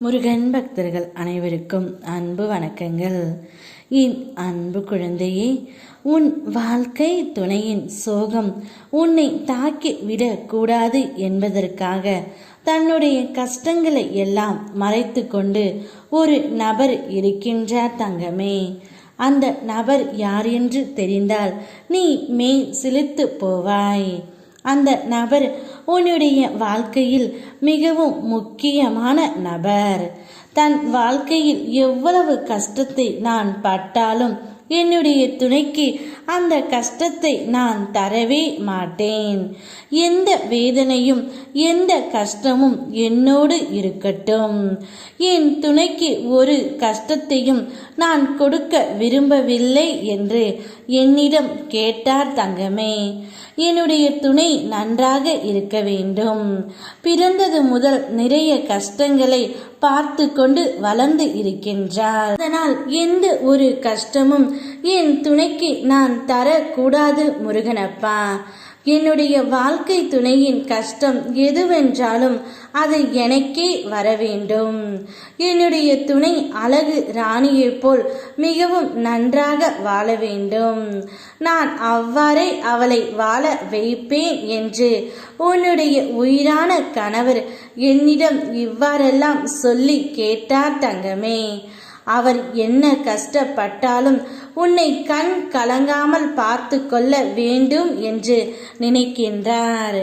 முருகன் பக்தர்கள் அனைவருக்கும் அன்பு வணக்கங்கள். என் அன்பு குழந்தையே, உன் வாழ்க்கை துணையின் சோகம் உன்னை தாக்கி விடக்கூடாது என்பதற்காக தன்னுடைய கஷ்டங்களை எல்லாம் மறைத்து கொண்டு ஒரு நபர் இருக்கின்றார் தங்கமே. அந்த நபர் யார் என்று தெரிந்தால் நீ மெய் சிலிர்த்து போவாய். அந்த நபர் உன்னுடைய வாழ்க்கையில் மிகவும் முக்கியமான நபர். தன் வாழ்க்கையில் எவ்வளவு கஷ்டத்தை நான் பட்டாலும் என்னுடைய துணைக்கு அந்த கஷ்டத்தை நான் தரவே மாட்டேன். எந்த வேதனையும் எந்த கஷ்டமும் என்னோடு இருக்கட்டும். என் துணைக்கு ஒரு கஷ்டத்தையும் நான் கொடுக்க விரும்பவில்லை என்று என்னிடம் கேட்டார் தங்கமே. என்னுடைய துணை நன்றாக இருக்க வேண்டும். பிறந்தது முதல் நிறைய கஷ்டங்களை பார்த்து கொண்டு வளர்ந்து இருக்கின்றார். அதனால் எந்த ஒரு கஷ்டமும் என் துணைக்கு நான் தரக்கூடாது முருகனப்பா. என்னுடைய வாழ்க்கை துணையின் கஷ்டம் எதுவென்றாலும் அது எனக்கே வர வேண்டும். என்னுடைய துணை அழகு ராணியைப் போல் மிகவும் நன்றாக வாழ வேண்டும். நான் அவ்வாறே அவளை வாழ வைப்பேன் என்று உன்னுடைய உயிரான கணவர் என்னிடம் இவ்வாறெல்லாம் சொல்லி கேட்டார் தங்கமே. அவர் என்ன கஷ்டப்பட்டாலும் உன்னை கண் கலங்காமல் பார்த்து கொள்ள வேண்டும் என்று நினைக்கின்றார்.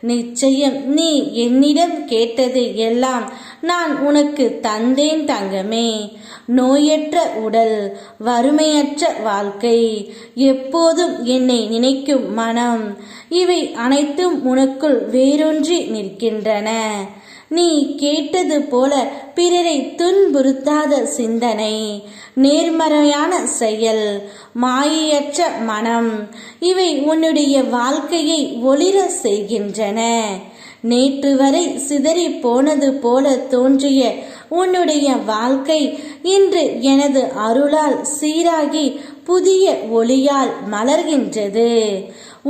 நிச்சயம் நீ என்னிடம் கேட்டது எல்லாம் நான் உனக்கு தந்தேன் தங்கமே. நோயற்ற உடல், வறுமையற்ற வாழ்க்கை, எப்போதும் என்னை நினைக்கும் மனம், இவை அனைத்தும் உனக்குள் வேரூன்றி நிற்கின்றன. நீ கேட்டது போல பிறரை துன்புறுத்தாத சிந்தனை, நேர்மறையான செயல், மாயையற்ற மனம், இவை உன்னுடைய வாழ்க்கையை ஒளிர செய்கின்றன. நேற்று வரை சிதறி போனது போல தோன்றிய உன்னுடைய வாழ்க்கை இன்று எனது அருளால் சீராகி புதிய ஒளியால் மலர்கின்றது.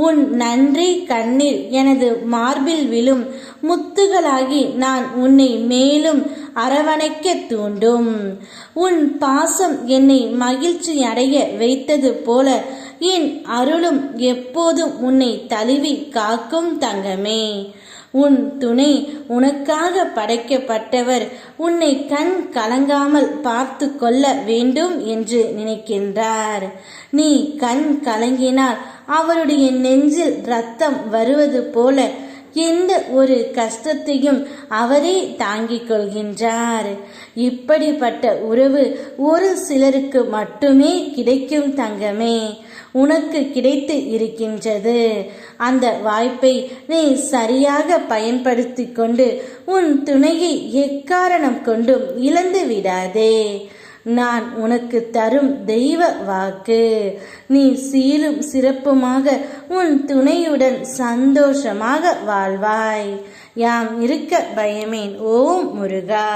உன் நன்றி கண்ணீர் எனது மார்பில் விழும் முத்துகளாகி நான் உன்னை மேலும் அரவணைக்க தூண்டும். உன் பாசம் என்னை மகிழ்ச்சி அடைய வைத்தது போல என் அருளும் எப்போதும் உன்னை தழுவி காக்கும் தங்கமே. உன் துணை உனக்காக படைக்கப்பட்டவர் உன்னை கண் கலங்காமல் பார்த்து கொள்ள வேண்டும் என்று நினைக்கின்றார். நீ கண் கலங்கினால் அவருடைய நெஞ்சில் இரத்தம் வருவது போல எந்த ஒரு கஷ்டத்தையும் அவரே தாங்கிக் கொள்கின்றார். இப்படிப்பட்ட உறவு ஒரு சிலருக்கு மட்டுமே கிடைக்கும் தங்கமே. உனக்கு கிடைத்து இருக்கின்றது. அந்த வாய்ப்பை நீ சரியாக பயன்படுத்தி கொண்டு உன் துணையை எக்காரணம் கொண்டும் இழந்து விடாதே. நான் உனக்கு தரும் தெய்வ வாக்கு. நீ சீரும் சிறப்புமாக உன் துணையுடன் சந்தோஷமாக வாழ்வாய். யாம் இருக்க பயமேன். ஓம் முருகா.